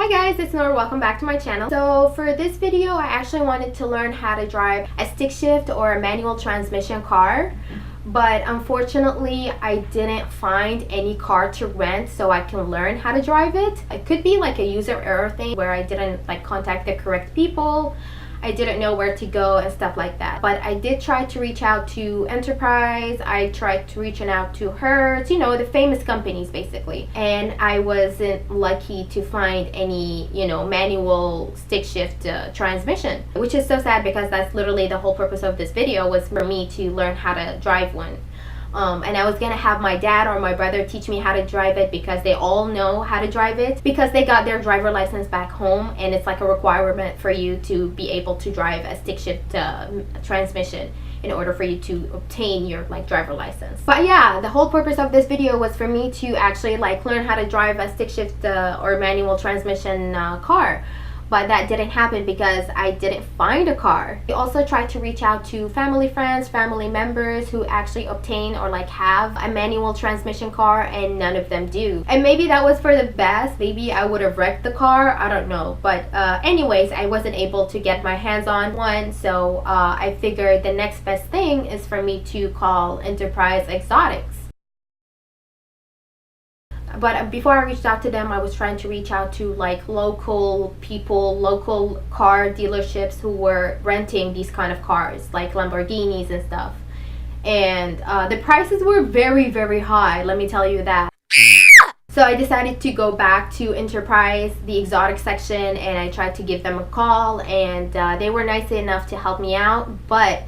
Hi guys, it's Nora. Welcome back to my channel. So for this video, I actually wanted to learn how to drive a stick shift or a manual transmission car. But unfortunately, I didn't find any car to rent so I can learn how to drive it. It could be like a user error thing where I didn't contact the correct people. I didn't know where to go and stuff like that. But I did try to reach out to Enterprise. I tried to reach out to Hertz, you know, the famous companies basically. And I wasn't lucky to find any, manual stick shift transmission, which is so sad because that's literally the whole purpose of this video, was for me to learn how to drive one. And I was gonna have my dad or my brother teach me how to drive it because they all know how to drive it because they got their driver license back home, and it's like a requirement for you to be able to drive a stick shift transmission in order for you to obtain your driver license. But yeah, the whole purpose of this video was for me to actually learn how to drive a stick shift or manual transmission car. But that didn't happen because I didn't find a car. I also tried to reach out to family friends, family members who actually obtain or have a manual transmission car, and none of them do. And maybe that was for the best. Maybe I would have wrecked the car, I don't know. But anyways, I wasn't able to get my hands on one, so I figured the next best thing is for me to call Enterprise Exotics. But before I reached out to them, I was trying to reach out to local people, local car dealerships who were renting these kind of cars, like Lamborghinis and stuff. And the prices were very, very high, let me tell you that. So I decided to go back to Enterprise, the exotic section, and I tried to give them a call, and they were nice enough to help me out. But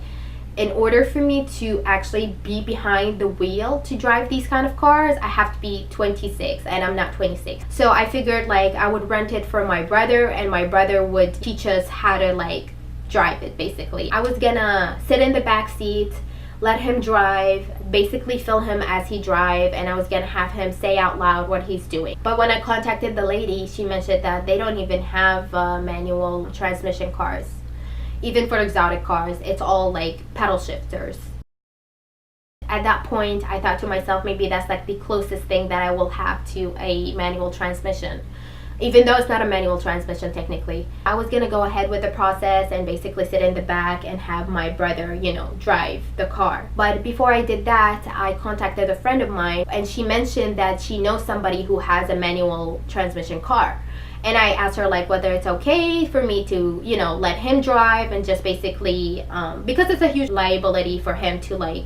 in order for me to actually be behind the wheel to drive these kind of cars, I have to be 26, and I'm not 26. So I figured I would rent it for my brother, and my brother would teach us how to drive it basically. I was gonna sit in the back seat, let him drive, basically film him as he drive, and I was gonna have him say out loud what he's doing. But when I contacted the lady, she mentioned that they don't even have manual transmission cars. Even for exotic cars, it's all pedal shifters. At that point, I thought to myself, maybe that's the closest thing that I will have to a manual transmission, even though it's not a manual transmission technically. I was gonna go ahead with the process and basically sit in the back and have my brother, drive the car. But before I did that, I contacted a friend of mine, and she mentioned that she knows somebody who has a manual transmission car. And I asked her whether it's okay for me to, let him drive, and just basically, because it's a huge liability for him to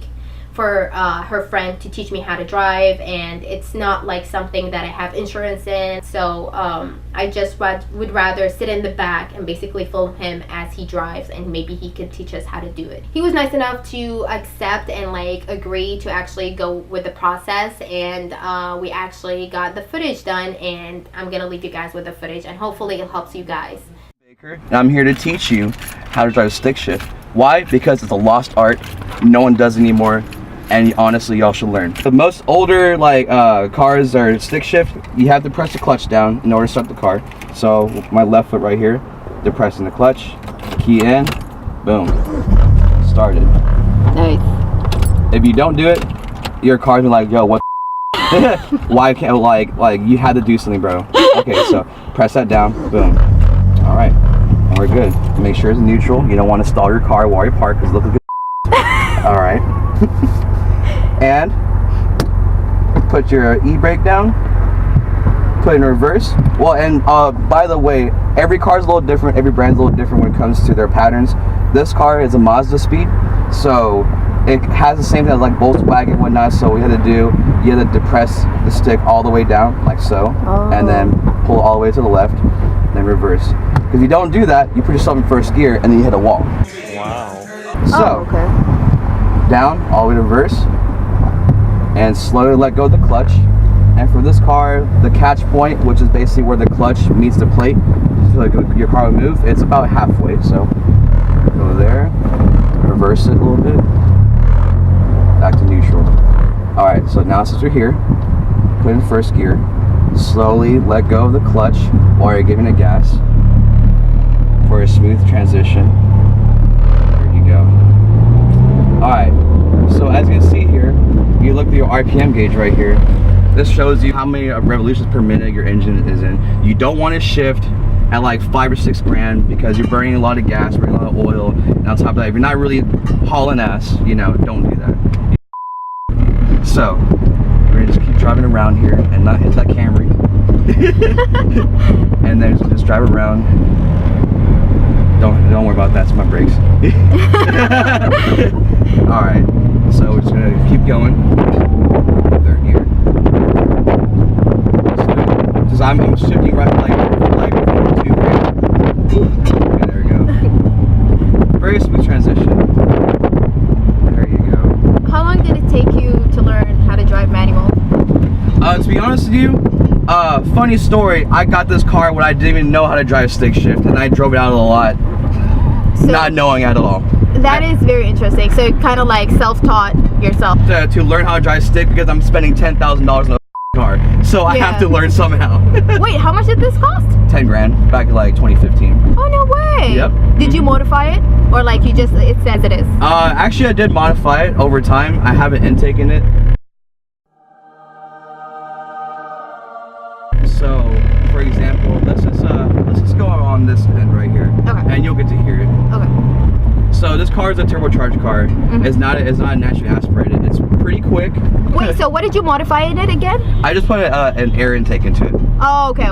for her friend to teach me how to drive, and it's not something that I have insurance in. So I just would rather sit in the back and basically film him as he drives, and maybe he could teach us how to do it. He was nice enough to accept and agree to actually go with the process, and we actually got the footage done, and I'm gonna leave you guys with the footage, and hopefully it helps you guys. And I'm here to teach you how to drive a stick shift. Why? Because it's a lost art. No one does anymore. And honestly, y'all should learn. The most older cars are stick shift. You have to press the clutch down in order to start the car. So my left foot right here, depressing the clutch, key in, boom, started. Nice. If you don't do it, your car's gonna yo, what? Why can't you had to do something, bro? Okay, so press that down, boom. All right, and we're good. Make sure it's neutral. You don't want to stall your car while you park, because look at this. All right. And put your e-brake down, put it in reverse. Well, and by the way, every car is a little different, every brand's a little different when it comes to their patterns. This car is a Mazda Speed, so it has the same thing as Volkswagen and whatnot. So we had to do, you had to depress the stick all the way down, like so, and then pull it all the way to the left, then reverse. Because if you don't do that, you put yourself in first gear, and then you hit a wall. Wow. So, Okay. Down, all the way to reverse, and slowly let go of the clutch. And for this car, the catch point, which is basically where the clutch meets the plate, so your car will move, it's about halfway. So go there, reverse it a little bit, back to neutral. All right, so now since we're here, put in first gear, slowly let go of the clutch while you're giving it gas for a smooth transition. There you go. All right, so as you can see here, you look at your RPM gauge right here. This shows you how many revolutions per minute your engine is in. You don't want to shift at like 5 or 6 grand because you're burning a lot of gas, burning a lot of oil, and on top of that, if you're not really hauling ass, you know, don't do that. So, we're gonna just keep driving around here and not hit that Camry. And then just drive around. Don't worry about that, it's my brakes. Alright, so we're just gonna keep going. 3rd gear. Just I'm shifting right like 2 grand. Okay, there we go. Very smooth transition. There you go. How long did it take you to learn how to drive manual? To be honest with you, funny story, I got this car when I didn't even know how to drive stick shift, and I drove it out of the lot, not knowing at all. That is very interesting. So kind of like self-taught yourself. To learn how to drive stick because I'm spending $10,000 on a car, so I have to learn somehow. Wait, how much did this cost? 10 grand back in like 2015. Oh, no way. Yep. Did you modify it, or like you just it says it is? Actually, I did modify it over time. I have an intake in it. So, for example, let's just go on this end right here, and you'll get to hear it. Okay. So this car is a turbocharged car. It's not naturally aspirated. It's pretty quick. Wait, so what did you modify in it again? I just put an air intake into it. Oh, okay.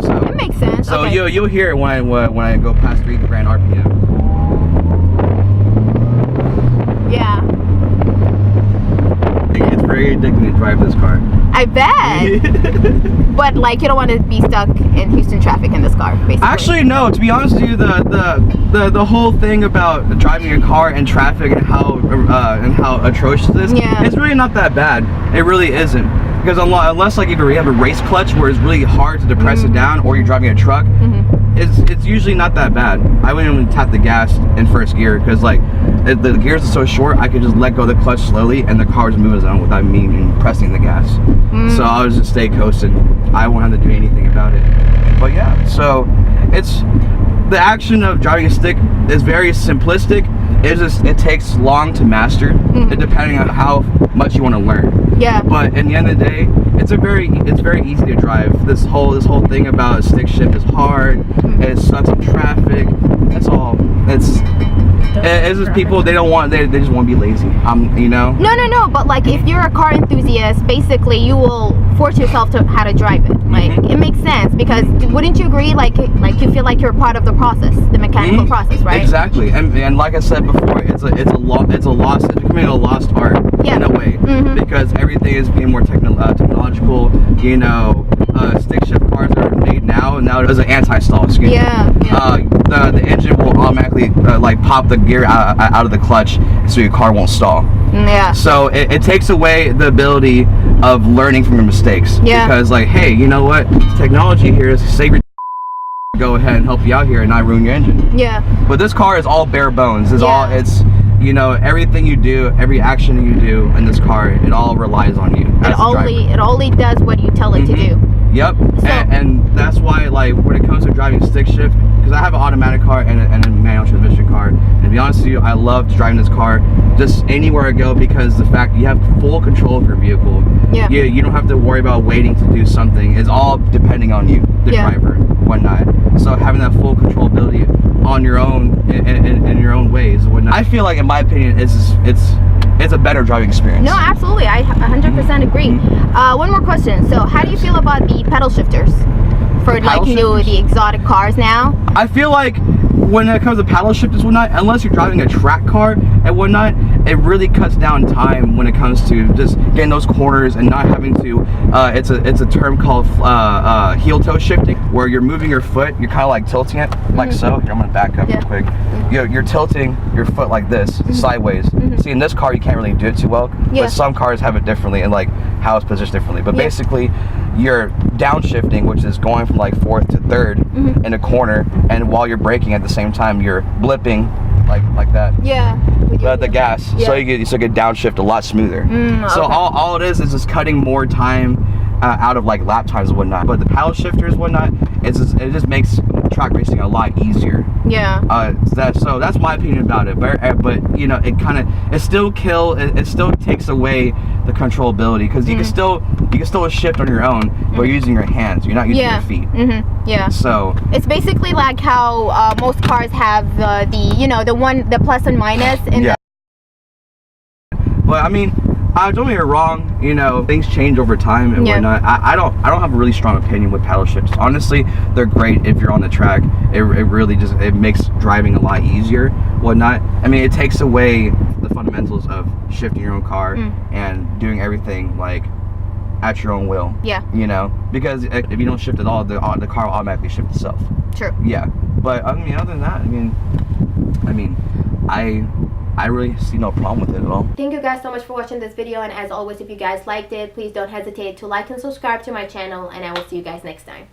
So, it makes sense. So you'll hear it when I go past 3 grand RPM. Yeah. It's very addicting to drive this car. I bet. But like you don't want to be stuck in Houston traffic in this car, basically. Actually, no. To be honest with you, the whole thing about driving your car in traffic and how atrocious it is, it's really not that bad. It really isn't. Because unless like if you have a race clutch where it's really hard to depress it down, or you're driving a truck, it's usually not that bad. I wouldn't even tap the gas in 1st gear because like the gears are so short, I could just let go of the clutch slowly and the car's moving on without me even pressing the gas. So I was just stay coasting. I won't have to do anything about it. But yeah, so it's the action of driving a stick is very simplistic. It takes long to master, depending on how much you want to learn. Yeah. But in the end of the day, it's very easy to drive. This whole thing about stick shift is hard. It sucks in traffic. That's all. It's just people, they just want to be lazy. You know. No. But like if you're a car enthusiast, basically you will force yourself to how to drive it. Like it makes sense because wouldn't you agree? Like you feel like you're part of the process, the mechanical process, right? Exactly. And like I said before, it's becoming a lost art in a way because everything is being more technological. You know, stick shift cars are made now there's an anti-stall. Excuse me. The engine will automatically like pop the gear out of the clutch so your car won't stall. So it takes away the ability of learning from your mistakes. Because like, hey, you know what? Technology here is save your go ahead and help you out here and not ruin your engine. But this car is all bare bones. It's you know, everything you do, every action you do in this car, it all relies on you. It only does what you tell it to do. Yep. So, and that's why, like, when it comes to driving stick shift, because I have an automatic car and a manual transmission car, and to be honest with you, I love driving this car just anywhere I go because the fact you have full control of your vehicle. You don't have to worry about waiting to do something. It's all depending on you, the driver, whatnot. So having that full control ability on your own in your own ways, whatnot, I feel like, in my opinion, it's a better driving experience. No, absolutely. I 100% agree. One more question. So how do you feel about the pedal shifters for like the exotic cars now? I feel like when it comes to paddle shifters and whatnot, unless you're driving a track car and whatnot, it really cuts down time when it comes to just getting those corners and not having to it's a term called heel toe shifting, where you're moving your foot, you're kind of like tilting it like so. Here, I'm gonna back up real quick. You're tilting your foot like this sideways. See, in this car you can't really do it too well, but some cars have it differently and like how it's positioned differently. But basically you're downshifting, which is going from like 4th to 3rd in a corner, and while you're braking at the same time you're blipping like that. The gas. So you get downshift a lot smoother. So all it is just cutting more time out of like lap times and whatnot. But the paddle shifters, whatnot, it just makes track racing a lot easier. Yeah. So that's my opinion about it. But you know, it still takes away the controllability, because you can still shift on your own, but you're using your hands. You're not using your feet. Yeah. So it's basically like how most cars have the plus and minus in the. But I mean, don't get me wrong, you know, things change over time and whatnot. I don't have a really strong opinion with paddle shifts. Honestly, they're great if you're on the track. It really just, it makes driving a lot easier, whatnot. I mean, it takes away the fundamentals of shifting your own car and doing everything like at your own will. Yeah. You know, because if you don't shift at all, the car will automatically shift itself. True. Yeah. But I mean, other than that, I mean, I really see no problem with it at all. Thank you guys so much for watching this video, and as always, if you guys liked it, please don't hesitate to like and subscribe to my channel, and I will see you guys next time.